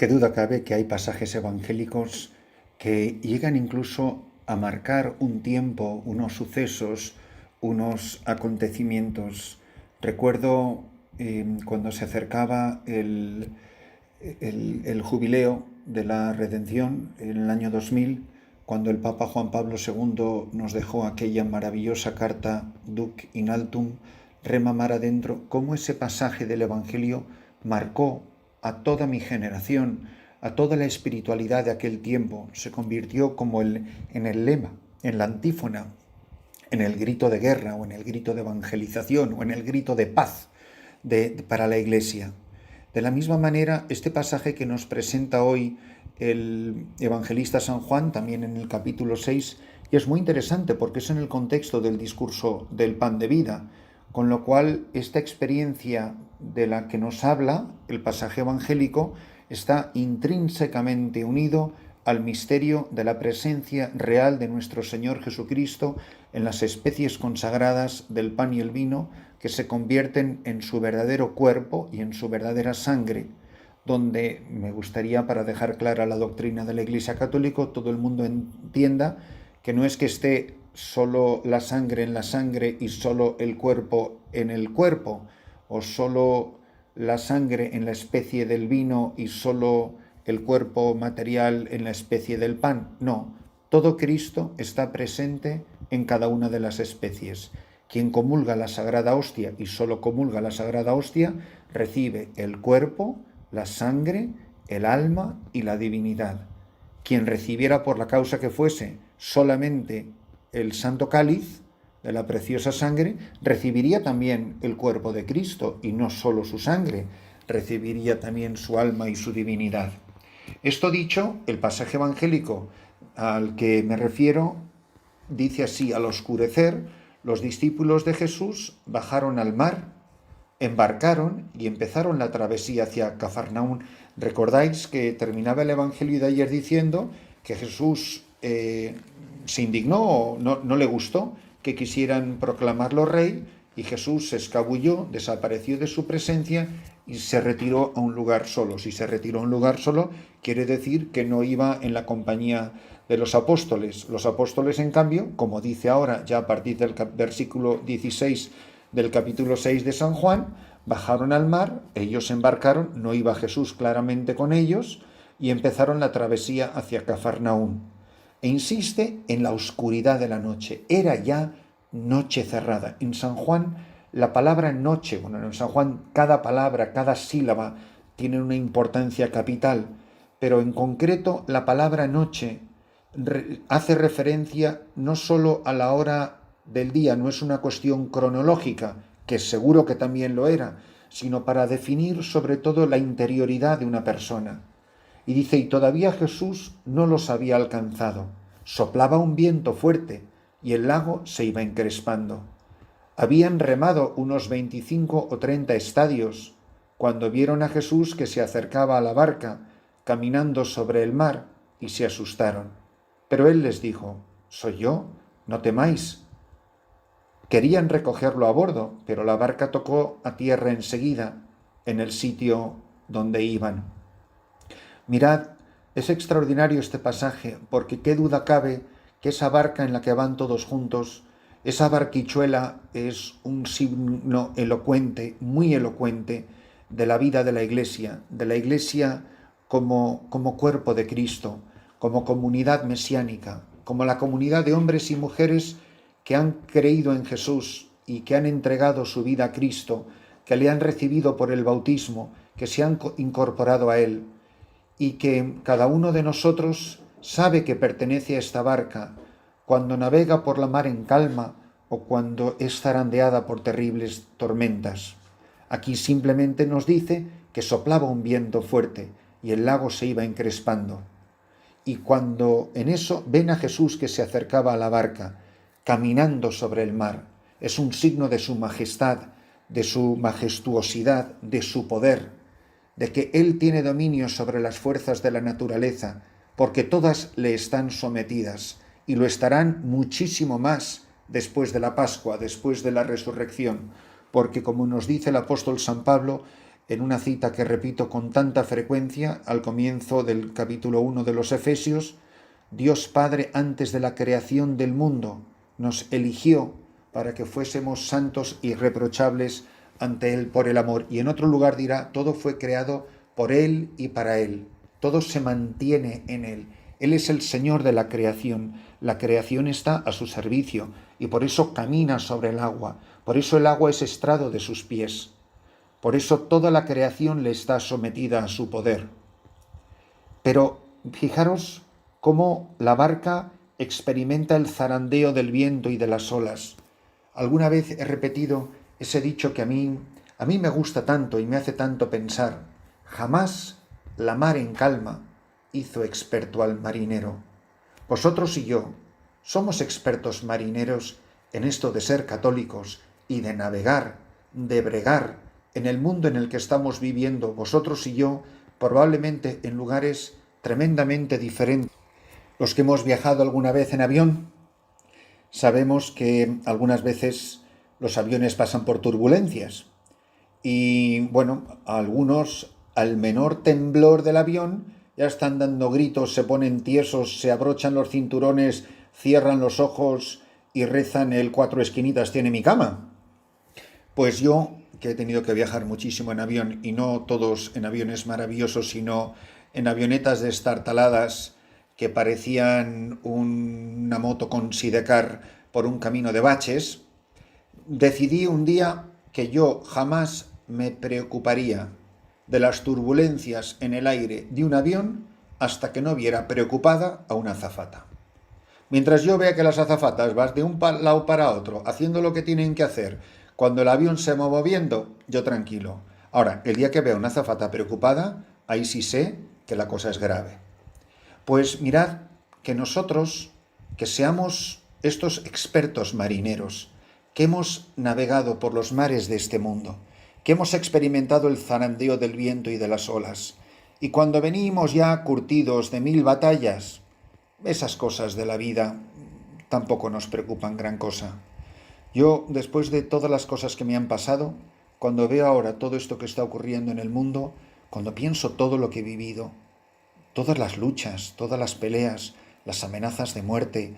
Qué duda cabe que hay pasajes evangélicos que llegan incluso a marcar un tiempo, unos sucesos, unos acontecimientos. Recuerdo cuando se acercaba el jubileo de la redención en el año 2000, cuando el Papa Juan Pablo II nos dejó aquella maravillosa carta Duc in Altum, Rema Mar Adentro, cómo ese pasaje del Evangelio marcó a toda mi generación, a toda la espiritualidad de aquel tiempo. Se convirtió como en el lema, en la antífona, en el grito de guerra o en el grito de evangelización o en el grito de paz para la Iglesia. De la misma manera, este pasaje que nos presenta hoy el evangelista San Juan, también en el capítulo 6, y es muy interesante porque es en el contexto del discurso del pan de vida, con lo cual esta experiencia de la que nos habla el pasaje evangélico está intrínsecamente unido al misterio de la presencia real de nuestro Señor Jesucristo en las especies consagradas del pan y el vino, que se convierten en su verdadero cuerpo y en su verdadera sangre, donde me gustaría, para dejar clara la doctrina de la Iglesia Católica, todo el mundo entienda que no es que esté solo la sangre en la sangre y solo el cuerpo en el cuerpo, o solo la sangre en la especie del vino y solo el cuerpo material en la especie del pan. No, todo Cristo está presente en cada una de las especies. Quien comulga la Sagrada Hostia y solo comulga la Sagrada Hostia recibe el cuerpo, la sangre, el alma y la divinidad. Quien recibiera por la causa que fuese solamente el Santo Cáliz de la preciosa sangre, recibiría también el cuerpo de Cristo y no solo su sangre, recibiría también su alma y su divinidad. Esto dicho, el pasaje evangélico al que me refiero dice así: al oscurecer, los discípulos de Jesús bajaron al mar, embarcaron y empezaron la travesía hacia Cafarnaún. Recordáis que terminaba el Evangelio de ayer diciendo que Jesús se indignó o no le gustó que quisieran proclamarlo rey, y Jesús se escabulló, desapareció de su presencia y se retiró a un lugar solo. Si se retiró a un lugar solo, quiere decir que no iba en la compañía de los apóstoles. Los apóstoles, en cambio, como dice ahora, ya a partir del versículo 16 del capítulo 6 de San Juan, bajaron al mar, ellos embarcaron, no iba Jesús claramente con ellos, y empezaron la travesía hacia Cafarnaún. E insiste en la oscuridad de la noche. Era ya noche cerrada. En San Juan, la palabra noche, bueno, en San Juan cada palabra, cada sílaba tiene una importancia capital, pero en concreto la palabra noche hace referencia no solo a la hora del día, no es una cuestión cronológica, que seguro que también lo era, sino para definir sobre todo la interioridad de una persona. Y dice, y todavía Jesús no los había alcanzado. Soplaba un viento fuerte y el lago se iba encrespando. Habían remado unos 25 o 30 estadios cuando vieron a Jesús que se acercaba a la barca, caminando sobre el mar, y se asustaron. Pero él les dijo, «¿Soy yo? No temáis». Querían recogerlo a bordo, pero la barca tocó a tierra enseguida, en el sitio donde iban. Mirad, es extraordinario este pasaje, porque qué duda cabe que esa barca en la que van todos juntos, esa barquichuela, es un signo elocuente, muy elocuente, de la vida de la Iglesia como cuerpo de Cristo, como comunidad mesiánica, como la comunidad de hombres y mujeres que han creído en Jesús y que han entregado su vida a Cristo, que le han recibido por el bautismo, que se han incorporado a Él, y que cada uno de nosotros sabe que pertenece a esta barca cuando navega por la mar en calma o cuando es zarandeada por terribles tormentas. Aquí simplemente nos dice que soplaba un viento fuerte y el lago se iba encrespando. Y cuando en eso ven a Jesús que se acercaba a la barca, caminando sobre el mar, es un signo de su majestad, de su majestuosidad, de su poder, de que Él tiene dominio sobre las fuerzas de la naturaleza, porque todas le están sometidas, y lo estarán muchísimo más después de la Pascua, después de la resurrección, porque como nos dice el apóstol San Pablo, en una cita que repito con tanta frecuencia al comienzo del capítulo 1 de los Efesios: Dios Padre, antes de la creación del mundo, nos eligió para que fuésemos santos e irreprochables ante Él por el amor. Y en otro lugar dirá: todo fue creado por Él y para Él. Todo se mantiene en Él. Él es el Señor de la creación. La creación está a su servicio y por eso camina sobre el agua. Por eso el agua es estrado de sus pies. Por eso toda la creación le está sometida a su poder. Pero fijaros cómo la barca experimenta el zarandeo del viento y de las olas. Alguna vez he repetido ese dicho que a mí me gusta tanto y me hace tanto pensar: jamás la mar en calma hizo experto al marinero. Vosotros y yo somos expertos marineros en esto de ser católicos y de navegar, de bregar en el mundo en el que estamos viviendo, vosotros y yo, probablemente en lugares tremendamente diferentes. Los que hemos viajado alguna vez en avión sabemos que algunas veces los aviones pasan por turbulencias y, bueno, algunos, al menor temblor del avión, ya están dando gritos, se ponen tiesos, se abrochan los cinturones, cierran los ojos y rezan el 4 esquinitas tiene mi cama. Pues yo, que he tenido que viajar muchísimo en avión, y no todos en aviones maravillosos, sino en avionetas destartaladas que parecían una moto con sidecar por un camino de baches, decidí un día que yo jamás me preocuparía de las turbulencias en el aire de un avión hasta que no viera preocupada a una azafata. Mientras yo vea que las azafatas van de un lado para otro haciendo lo que tienen que hacer, cuando el avión se va moviendo, yo tranquilo. Ahora, el día que vea una azafata preocupada, ahí sí sé que la cosa es grave. Pues mirad que nosotros, que seamos estos expertos marineros, que hemos navegado por los mares de este mundo, que hemos experimentado el zarandeo del viento y de las olas, y cuando venimos ya curtidos de 1000 batallas, esas cosas de la vida tampoco nos preocupan gran cosa. Yo, después de todas las cosas que me han pasado, cuando veo ahora todo esto que está ocurriendo en el mundo, cuando pienso todo lo que he vivido, todas las luchas, todas las peleas, las amenazas de muerte,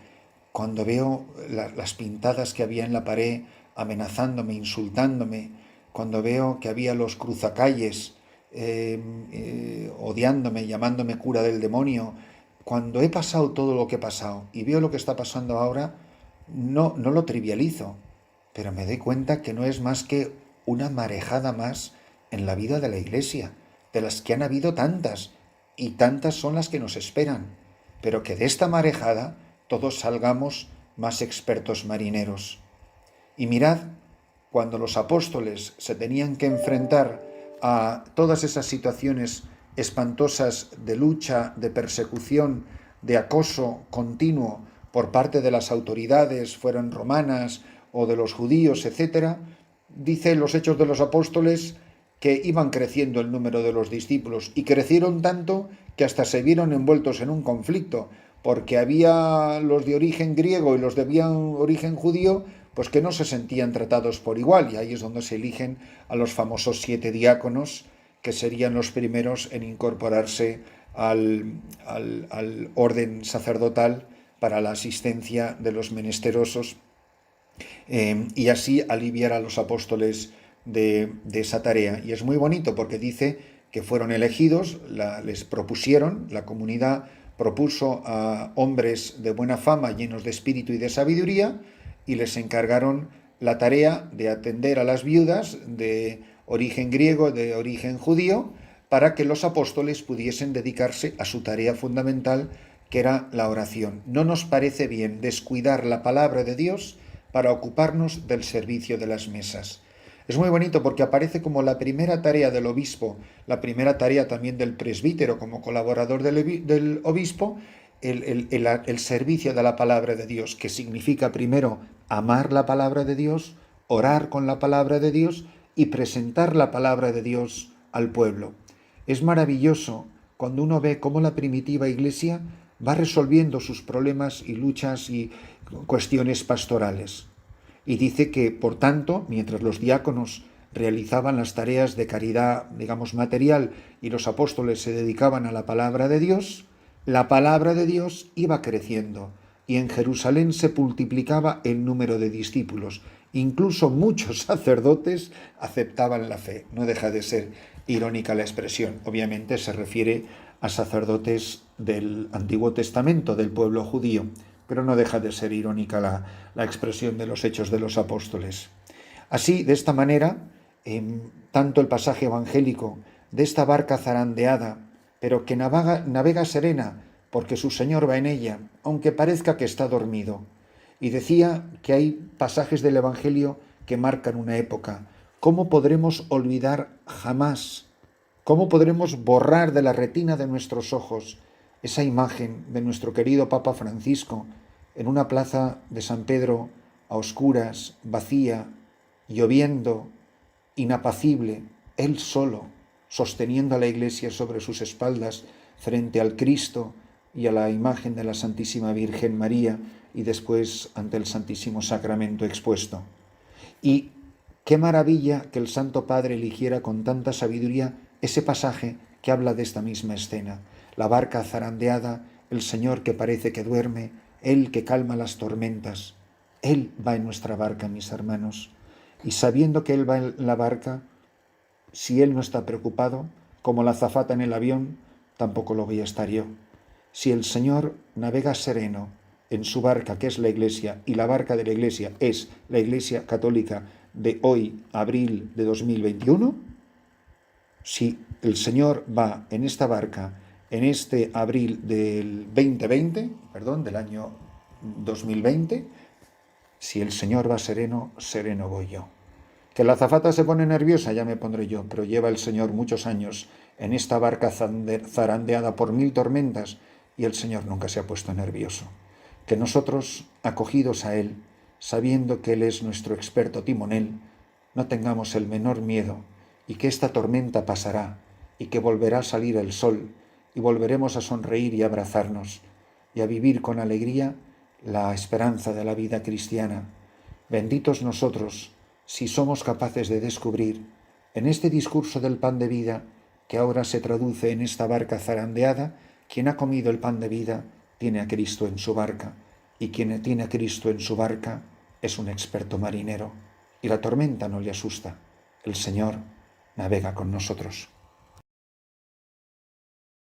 cuando veo las pintadas que había en la pared amenazándome, insultándome, cuando veo que había los cruzacalles odiándome, llamándome cura del demonio, cuando he pasado todo lo que he pasado y veo lo que está pasando ahora, no lo trivializo, pero me doy cuenta que no es más que una marejada más en la vida de la Iglesia, de las que han habido tantas, y tantas son las que nos esperan, pero que de esta marejada todos salgamos más expertos marineros. Y mirad, cuando los apóstoles se tenían que enfrentar a todas esas situaciones espantosas de lucha, de persecución, de acoso continuo por parte de las autoridades, fueran romanas o de los judíos, etc., dice los Hechos de los Apóstoles que iban creciendo el número de los discípulos y crecieron tanto que hasta se vieron envueltos en un conflicto, porque había los de origen griego y los de origen judío, pues que no se sentían tratados por igual, y ahí es donde se eligen a los famosos 7 diáconos, que serían los primeros en incorporarse al orden sacerdotal para la asistencia de los menesterosos, y así aliviar a los apóstoles de esa tarea. Y es muy bonito porque dice que fueron elegidos, les propusieron, la comunidad propuso a hombres de buena fama, llenos de espíritu y de sabiduría, y les encargaron la tarea de atender a las viudas de origen griego, de origen judío, para que los apóstoles pudiesen dedicarse a su tarea fundamental, que era la oración. No nos parece bien descuidar la palabra de Dios para ocuparnos del servicio de las mesas. Es muy bonito porque aparece como la primera tarea del obispo, la primera tarea también del presbítero como colaborador del obispo, el servicio de la palabra de Dios, que significa primero amar la palabra de Dios, orar con la palabra de Dios y presentar la palabra de Dios al pueblo. Es maravilloso cuando uno ve cómo la primitiva iglesia va resolviendo sus problemas y luchas y cuestiones pastorales. Y dice que, por tanto, mientras los diáconos realizaban las tareas de caridad, digamos, material, y los apóstoles se dedicaban a la palabra de Dios, la palabra de Dios iba creciendo y en Jerusalén se multiplicaba el número de discípulos. Incluso muchos sacerdotes aceptaban la fe. No deja de ser irónica la expresión. Obviamente se refiere a sacerdotes del Antiguo Testamento, del pueblo judío, pero no deja de ser irónica la expresión de los Hechos de los Apóstoles. Así, de esta manera, tanto el pasaje evangélico de esta barca zarandeada, pero que navega serena, porque su Señor va en ella, aunque parezca que está dormido. Y decía que hay pasajes del Evangelio que marcan una época. ¿Cómo podremos olvidar jamás? ¿Cómo podremos borrar de la retina de nuestros ojos esa imagen de nuestro querido Papa Francisco en una plaza de San Pedro a oscuras, vacía, lloviendo, inapacible, él solo, sosteniendo a la Iglesia sobre sus espaldas frente al Cristo y a la imagen de la Santísima Virgen María y después ante el Santísimo Sacramento expuesto? Y qué maravilla que el Santo Padre eligiera con tanta sabiduría ese pasaje que habla de esta misma escena. La barca zarandeada, el Señor que parece que duerme, Él que calma las tormentas. Él va en nuestra barca, mis hermanos. Y sabiendo que Él va en la barca, si Él no está preocupado, como la azafata en el avión, tampoco lo voy a estar yo. Si el Señor navega sereno en su barca, que es la Iglesia, y la barca de la Iglesia es la Iglesia Católica de hoy, abril de 2021, si el Señor va en esta barca, en este abril del 2020, del año 2020, si el Señor va sereno, sereno voy yo. Que la azafata se pone nerviosa, ya me pondré yo, pero lleva el Señor muchos años en esta barca zarandeada por 1000 tormentas y el Señor nunca se ha puesto nervioso. Que nosotros, acogidos a Él, sabiendo que Él es nuestro experto timonel, no tengamos el menor miedo y que esta tormenta pasará y que volverá a salir el sol y volveremos a sonreír y abrazarnos y a vivir con alegría la esperanza de la vida cristiana. Benditos nosotros si somos capaces de descubrir en este discurso del pan de vida que ahora se traduce en esta barca zarandeada, quien ha comido el pan de vida tiene a Cristo en su barca y quien tiene a Cristo en su barca es un experto marinero y la tormenta no le asusta. El Señor navega con nosotros.